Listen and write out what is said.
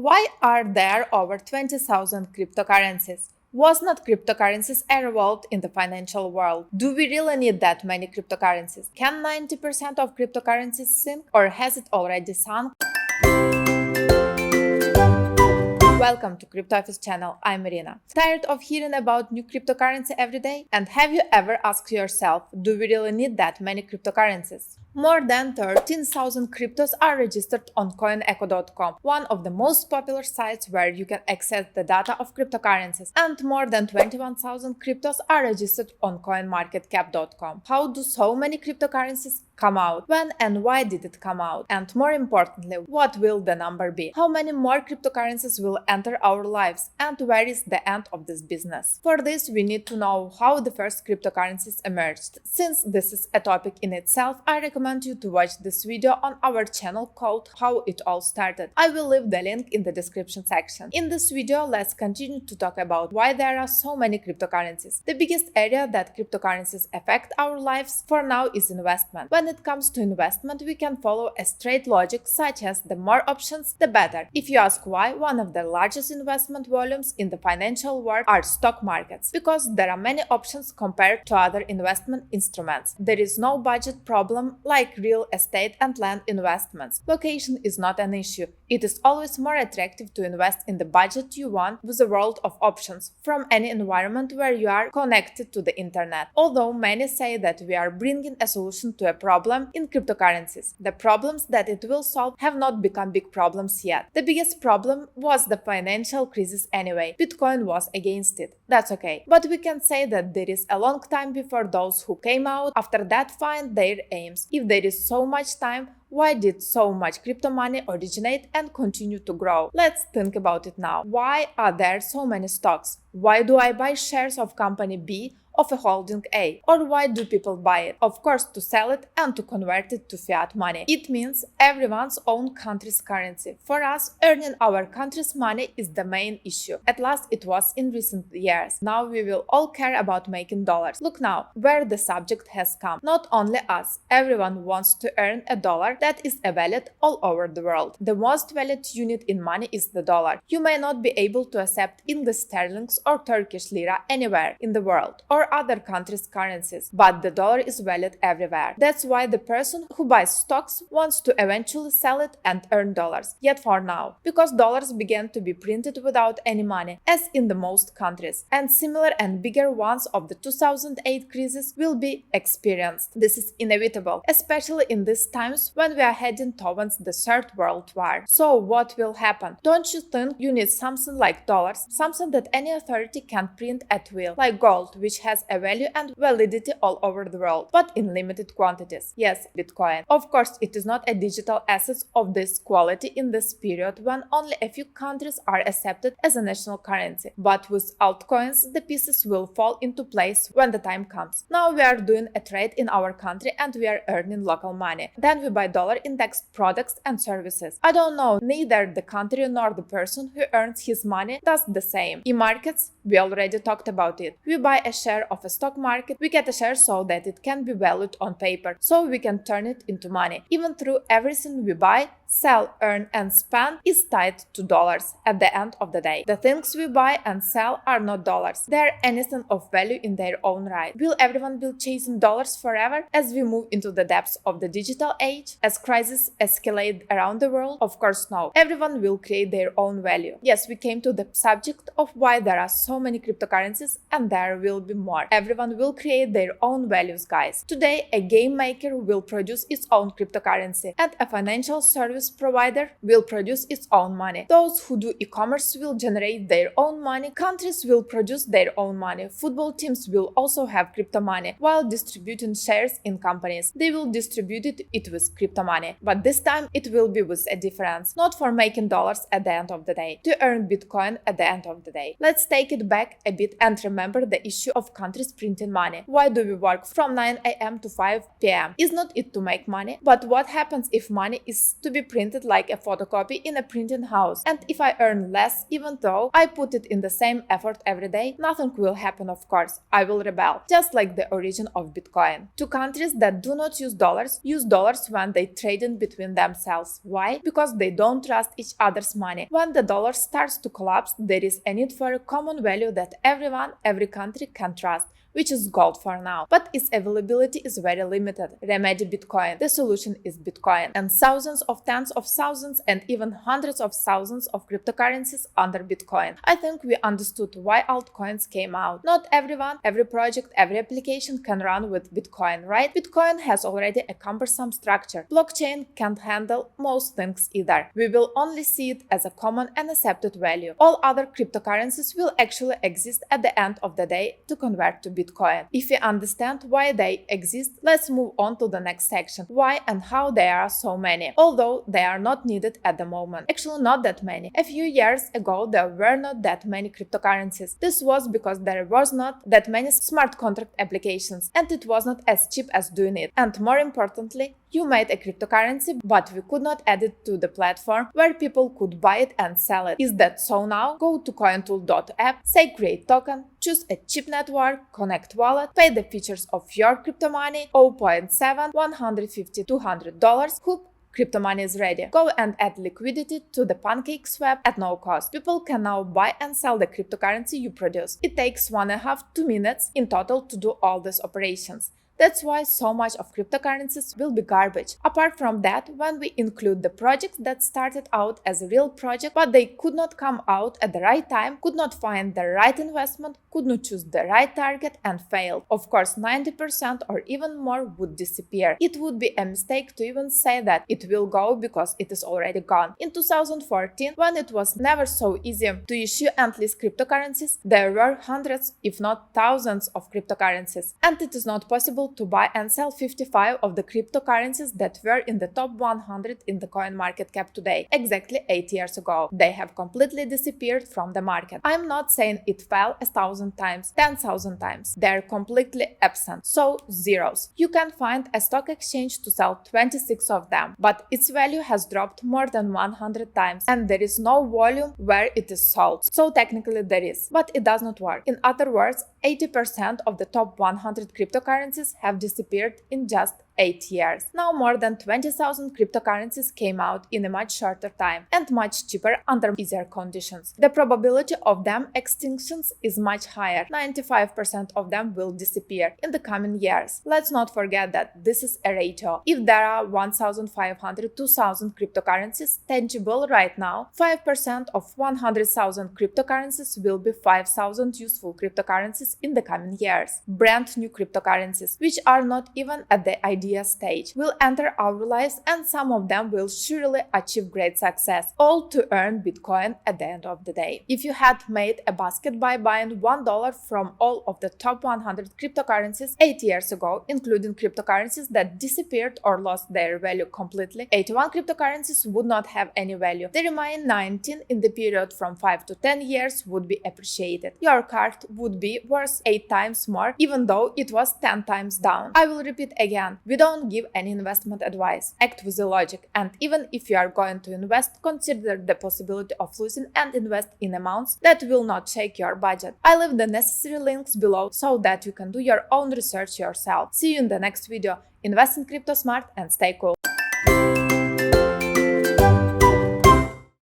Why are there over 20,000 cryptocurrencies? Was not cryptocurrencies a revolt in the financial world? Do we really need that many cryptocurrencies? Can 90% of cryptocurrencies sink, or has it already sunk? Welcome to Kripto Ofis channel, I'm Iryna. Tired of hearing about new cryptocurrency every day? And have you ever asked yourself, do we really need that many cryptocurrencies? More than 13,000 cryptos are registered on coinecho.com, one of the most popular sites where you can access the data of cryptocurrencies, and more than 21,000 cryptos are registered on coinmarketcap.com. How do so many cryptocurrencies come out? When and why did it come out? And more importantly, what will the number be? How many more cryptocurrencies will enter our lives? And where is the end of this business? For this, we need to know how the first cryptocurrencies emerged. Since this is a topic in itself, I recommend you to watch this video on our channel called How It All Started. I will leave the link in the description section. In this video, let's continue to talk about why there are so many cryptocurrencies. The biggest area that cryptocurrencies affect our lives for now is investment. When it comes to investment, we can follow a straight logic such as the more options, the better. If you ask why, one of the largest investment volumes in the financial world are stock markets, because there are many options compared to other investment instruments. There is no budget problem like real estate and land investments. Location is not an issue. It is always more attractive to invest in the budget you want with a world of options from any environment where you are connected to the internet. Although many say that we are bringing a solution to a problem in cryptocurrencies, the problems that it will solve have not become big problems yet. The biggest problem was the financial crisis anyway. Bitcoin was against it. That's okay. But we can say that there is a long time before those who came out after that find their aims. If there is so much time, why did so much crypto money originate and continue to grow? Let's think about it now. Why are there so many stocks? Why do I buy shares of company B of a holding A? Or why do people buy it? Of course, to sell it and to convert it to fiat money. It means everyone's own country's currency. For us, earning our country's money is the main issue. At last, it was in recent years. Now we will all care about making dollars. Look now, where the subject has come. Not only us, everyone wants to earn a dollar that is valued all over the world. The most valued unit in money is the dollar. You may not be able to accept English sterlings or Turkish lira anywhere in the world, or other countries' currencies, but the dollar is valued everywhere. That's why the person who buys stocks wants to eventually sell it and earn dollars. Yet for now, because dollars began to be printed without any money, as in the most countries, and similar and bigger ones of the 2008 crisis will be experienced. This is inevitable, especially in these times when we are heading towards the Third World War. So what will happen? Don't you think you need something like dollars, something that any authority can print at will, like gold, which has a value and validity all over the world, but in limited quantities? Yes, Bitcoin. Of course, it is not a digital asset of this quality in this period when only a few countries are accepted as a national currency. But with altcoins, the pieces will fall into place when the time comes. Now we are doing a trade in our country and we are earning local money. Then we buy dollar indexed products and services. I don't know, neither the country nor the person who earns his money does the same. In markets, we already talked about it. We buy a share of a stock market, we get a share so that it can be valued on paper, so we can turn it into money. Even through everything we buy, sell, earn and spend is tied to dollars at the end of the day. The things we buy and sell are not dollars. They are anything of value in their own right. Will everyone be chasing dollars forever as we move into the depths of the digital age? As crises escalate around the world? Of course no. Everyone will create their own value. Yes, we came to the subject of why there are so many cryptocurrencies and there will be more. Everyone will create their own values, guys. Today, a game maker will produce its own cryptocurrency and a financial service provider will produce its own money. Those who do e-commerce will generate their own money. Countries will produce their own money. Football teams will also have crypto money while distributing shares in companies. They will distribute it with crypto money. But this time it will be with a difference. Not for making dollars at the end of the day, to earn Bitcoin at the end of the day. Let's take it back a bit and remember the issue of countries printing money? Why do we work from 9 a.m. to 5 p.m.? Is not it to make money? But what happens if money is to be printed like a photocopy in a printing house? And if I earn less, even though I put it in the same effort every day, nothing will happen, of course. I will rebel, just like the origin of Bitcoin. Two countries that do not use dollars when they trade in between themselves. Why? Because they don't trust each other's money. When the dollar starts to collapse, there is a need for a common value that every country can trust, which is gold for now. But its availability is very limited. Remedy Bitcoin. The solution is Bitcoin. And thousands of tens of thousands and even hundreds of thousands of cryptocurrencies under Bitcoin. I think we understood why altcoins came out. Not everyone, every project, every application can run with Bitcoin, right? Bitcoin has already a cumbersome structure. Blockchain can't handle most things either. We will only see it as a common and accepted value. All other cryptocurrencies will actually exist at the end of the day to convert to Bitcoin. If we understand why they exist, let's move on to the next section. Why and how there are so many, although they are not needed at the moment. Actually, not that many. A few years ago, there were not that many cryptocurrencies. This was because there was not that many smart contract applications, and it was not as cheap as doing it. And more importantly, you made a cryptocurrency, but we could not add it to the platform where people could buy it and sell it. Is that so now? Go to cointool.app, say create token, choose a chip network, connect wallet, pay the features of your crypto money, 0.7, $150, $200, hoop, crypto money is ready. Go and add liquidity to the Pancake swap at no cost. People can now buy and sell the cryptocurrency you produce. It takes 1.5 to 2 minutes in total to do all these operations. That's why so much of cryptocurrencies will be garbage. Apart from that, when we include the projects that started out as a real project, but they could not come out at the right time, could not find the right investment, could not choose the right target and failed. Of course, 90% or even more would disappear. It would be a mistake to even say that it will go because it is already gone. In 2014, when it was never so easy to issue and list cryptocurrencies, there were hundreds, if not thousands of cryptocurrencies. And it is not possible to buy and sell 55 of the cryptocurrencies that were in the top 100 in the coin market cap today, exactly 8 years ago. They have completely disappeared from the market. I'm not saying it fell 1,000 times, 10,000 times. They're completely absent, so zeros. You can find a stock exchange to sell 26 of them, but its value has dropped more than 100 times, and there is no volume where it is sold. So technically there is, but it does not work. In other words, 80% of the top 100 cryptocurrencies have disappeared in just 8 years. Now more than 20,000 cryptocurrencies came out in a much shorter time and much cheaper under easier conditions. The probability of them extinctions is much higher. 95% of them will disappear in the coming years. Let's not forget that this is a ratio. If there are 1,500 to 2,000 cryptocurrencies tangible right now, 5% of 100,000 cryptocurrencies will be 5,000 useful cryptocurrencies in the coming years. Brand new cryptocurrencies, which are not even at the idea stage, will enter our lives, and some of them will surely achieve great success, all to earn Bitcoin at the end of the day. If you had made a basket by buying $1 from all of the top 100 cryptocurrencies 8 years ago, including cryptocurrencies that disappeared or lost their value completely, 81 cryptocurrencies would not have any value. The remaining 19 in the period from 5 to 10 years would be appreciated. Your card would be worth 8 times more, even though it was 10 times down. I will repeat again. We don't give any investment advice. Act with the logic, and even if you are going to invest, consider the possibility of losing and invest in amounts that will not shake your budget. I leave the necessary links below so that you can do your own research yourself. See you in the next video. Invest in crypto smart and stay cool.